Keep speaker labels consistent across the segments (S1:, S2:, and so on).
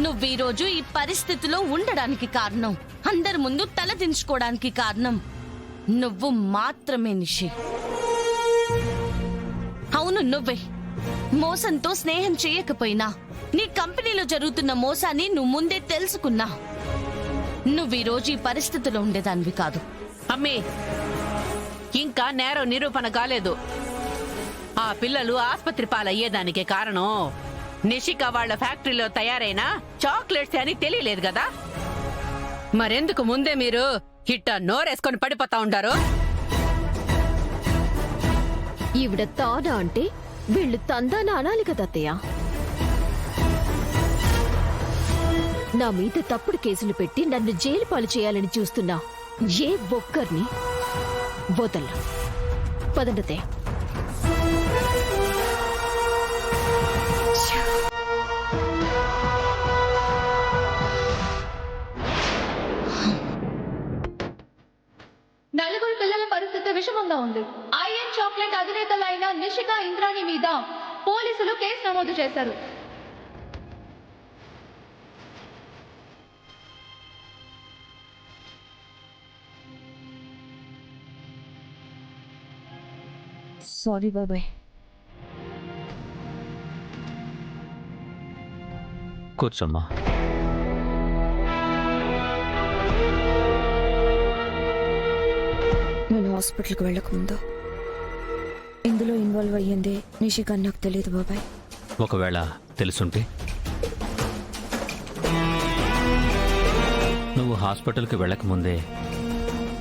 S1: నువ్వు ఈ రోజు ఈ పరిస్థితిలో ఉండడానికి కారణం, అందరి ముందు తలదించుకోవడానికి కారణం నువ్వు మాత్రమే నిషి. అవును, నువ్వే. మోసంతో స్నేహం చేయకపోయినా నీ కంపెనీలో జరుగుతున్న మోసాన్ని నువ్వు ముందే తెలుసుకున్నా నువ్వు ఈ రోజు ఈ పరిస్థితిలో ఉండేదానివి కాదు.
S2: అమ్మే, ఇంకా నేరం నిరూపణ కాలేదు. ఆ పిల్లలు ఆస్పత్రి పాలయ్యేదానికే కారణం నిషిక వాళ్ళ ఫ్యాక్టరీలో తయారైన చాక్లెట్స్ అని తెలియలేదు కదా. మరెందుకు ముందే మీరు ఇట్ట నోరేసుకొని పడిపోతా ఉంటారు?
S3: ఈవిడ తానా అంటే వీళ్ళు తందాన అనాలి కదా అత్తయ్య. నా మీద తప్పుడు కేసులు పెట్టి నన్ను జైలు పాలు చేయాలని చూస్తున్నా ఏ ఒక్కరిని వదల. పదండతే.
S4: నలుగురు పిల్లల పరిస్థితి విషమంగా ఉంది. ఐఎన్ చాక్లెట్ అధినేతలైన నిషిక, ఇంద్రాణి మీద పోలీసులు కేసు నమోదు చేశారు.
S3: సారీ బాబాయ్.
S5: కూర్చోమ్మా.
S6: నేను హాస్పిటల్కి వెళ్ళకముందు ఇందులో ఇన్వాల్వ్ అయ్యింది నిషిక అని నాకు తెలియదు బాబాయ్.
S5: ఒకవేళ తెలుసుంటే నువ్వు హాస్పిటల్కి వెళ్ళకముందే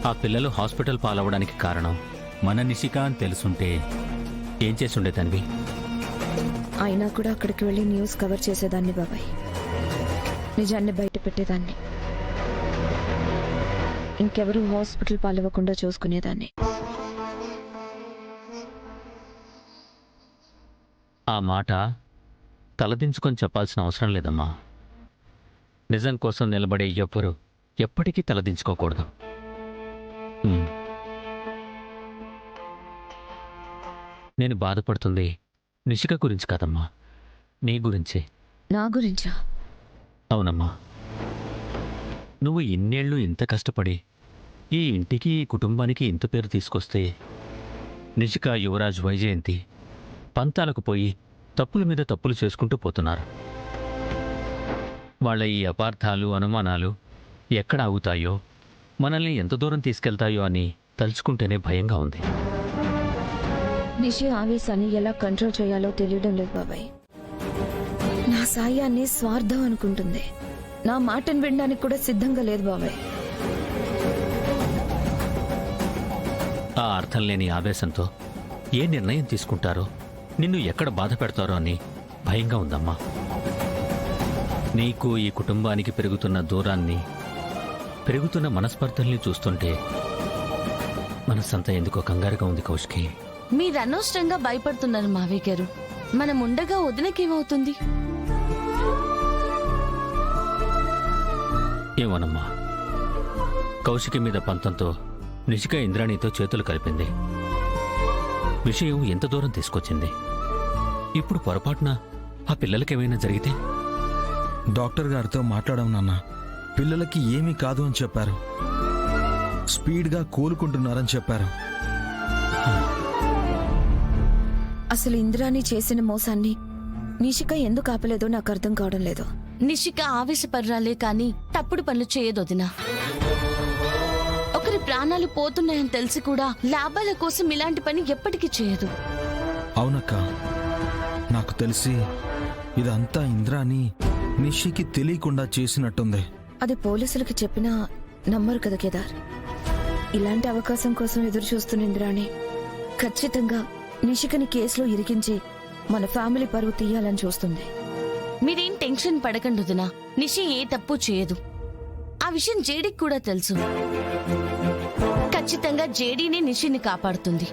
S5: ఆ పిల్లలు హాస్పిటల్ పాలవడానికి కారణం మన నిషిక అని తెలుసుంటే ఏం చేసి ఉండేదానివి?
S6: అయినా కూడా అక్కడికి వెళ్ళి న్యూస్ కవర్ చేసేదాన్ని బాబాయ్. నిజాన్ని బయట పెట్టేదాన్ని. ఇంకెవరూ హాస్పిటల్ పాలవ్వకుండా చూసుకునేదాన్ని.
S5: ఆ మాట తలదించుకొని చెప్పాల్సిన అవసరం లేదమ్మా. నిజం కోసం నిలబడే ఎవ్వరూ ఎప్పటికీ తలదించుకోకూడదు. నేను బాధపడుతుంది నిషిక గురించి కాదమ్మా, నీ గురించే.
S6: నా గురించా?
S5: అవునమ్మా. నువ్వు ఇన్నేళ్ళు ఇంత కష్టపడి ఈ ఇంటికి, ఈ కుటుంబానికి ఇంత పేరు తీసుకొస్తే నిషిక, యువరాజ్, వైజయంతి పంతాలకు పోయి తప్పుల మీద తప్పులు చేసుకుంటూ పోతున్నారు. వాళ్ళ ఈ అపార్థాలు, అనుమానాలు ఎక్కడ ఆగుతాయో, మనల్ని ఎంత దూరం తీసుకెళ్తాయో అని తలుచుకుంటేనే భయంగా ఉంది.
S6: నిషి ఆవేశాన్ని ఎలా కంట్రోల్ చేయాలో తెలియడం లేదు బాబాయ్. నా సాయాన్ని స్వార్థం అనుకుంటుంది. నా మాటను వినడానికి కూడా సిద్ధంగా లేదు బాబాయ్.
S5: ఆ అర్థం లేని ఆవేశంతో ఏ నిర్ణయం తీసుకుంటారో, నిన్ను ఎక్కడ బాధ పెడతారో అని భయంగా ఉందమ్మా. నీకు ఈ కుటుంబానికి పెరుగుతున్న దూరాన్ని, పెరుగుతున్న మనస్పర్ధల్ని చూస్తుంటే మనసంతా ఎందుకో కంగారుగా ఉంది కౌశికి.
S1: మీరు అనవసరంగా భయపడుతున్నారు మావయ్య గారు. మనం ఉండగా వదినకేమవుతుంది?
S5: ఏమోనమ్మా, కౌశికి మీద పంతంతో నిషిక ఇంద్రాణితో చేతులు కలిపింది. విషయం ఎంత దూరం తీసుకొచ్చింది. ఇప్పుడు పొరపాటున ఆ పిల్లలకేమైనా జరిగితే?
S7: డాక్టర్ గారితో మాట్లాడాం నాన్న. పిల్లలకి ఏమీ కాదు అని చెప్పారు. స్పీడ్గా కోలుకుంటున్నారని చెప్పారు.
S6: అసలు ఇంద్రాని చేసిన మోసాన్ని నిషిక ఎందుకు ఆపలేదో నాకు అర్థం కావడం లేదు.
S1: నిషిక ఆవేశపర్రాలే కాని తప్పుడు పనులు చేయదు వదినా. ఒకరి ప్రాణాలు పోతున్నాయని తెలిసి కూడా లాభాల కోసం ఇలాంటి పని ఎప్పటికీ చేయదు.
S7: అవునక్క, నాకు తెలిసి ఇదంతా ఇంద్రాని నిషికి తెలియకుండా చేసినట్టుంది.
S6: అది పోలీసులకి చెప్పినా నమ్మరు కదా కేదార్. ఇలాంటి అవకాశం కోసం ఎదురు చూస్తున్న ఇంద్రాని ఖచ్చితంగా నిషికని కేసులో ఇరికించి మన ఫ్యామిలీ పరువు తీయాలని చూస్తుంది.
S1: మీరేం టెన్షన్ పడకండి వదినా. నిషి ఏ తప్పు చేయదు. ఆ విషయం జేడీకి కూడా తెలుసు. ఖచ్చితంగా జేడీనే నిషిని కాపాడుతుంది.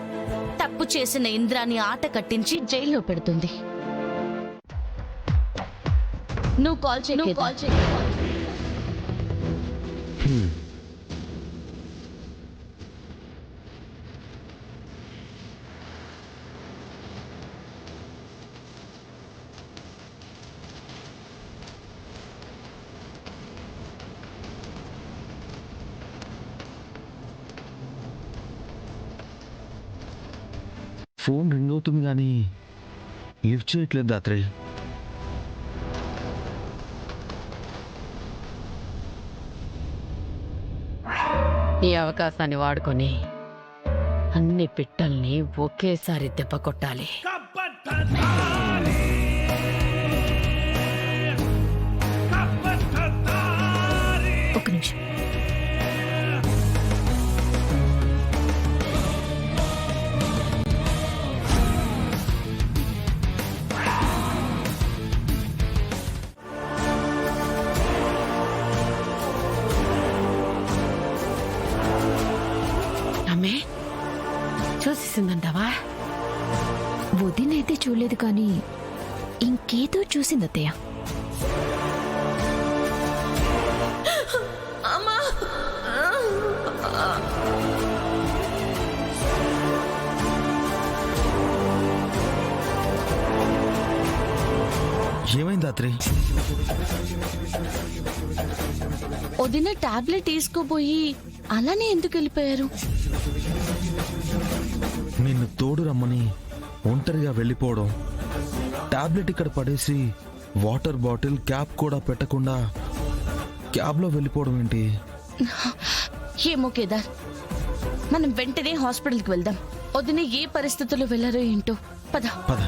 S1: తప్పు చేసిన ఇంద్రాని ఆట కట్టించి జైల్లో పెడుతుంది. నువ్వు కాల్ చేయి.
S7: ఫోన్ రింగ్ అవుతుంది కానీ లిఫ్ట్ చేయట్లేదు దాత్రి.
S2: ఈ అవకాశాన్ని వాడుకొని అన్ని పిట్టల్ని ఒకేసారి దెబ్బ కొట్టాలి.
S3: ఒక నిమిషం.
S2: అమ్మే చూసేసిందంటావా?
S3: వదినైతే చూడలేదు కానీ ఇంకేదో చూసింది అత్తయ్య.
S7: ఏమైంది దాత్రి?
S1: వదిన టాబ్లెట్ తీసుకోపోయి అలానే ఎందుకు వెళ్ళిపోయారు?
S7: నిన్ను తోడు రమ్మని ఒంటరిగా వెళ్ళిపోవడం, టాబ్లెట్ ఇక్కడ పడేసి వాటర్ బాటిల్ క్యాప్ కూడా పెట్టకుండా క్యాబ్లో వెళ్ళిపోవడం ఏంటి?
S1: ఏమో కేదార్, మనం వెంటనే హాస్పిటల్కి వెళ్దాం. వదిన ఏ పరిస్థితుల్లో వెళ్ళారో ఏంటో. పద.
S7: పద.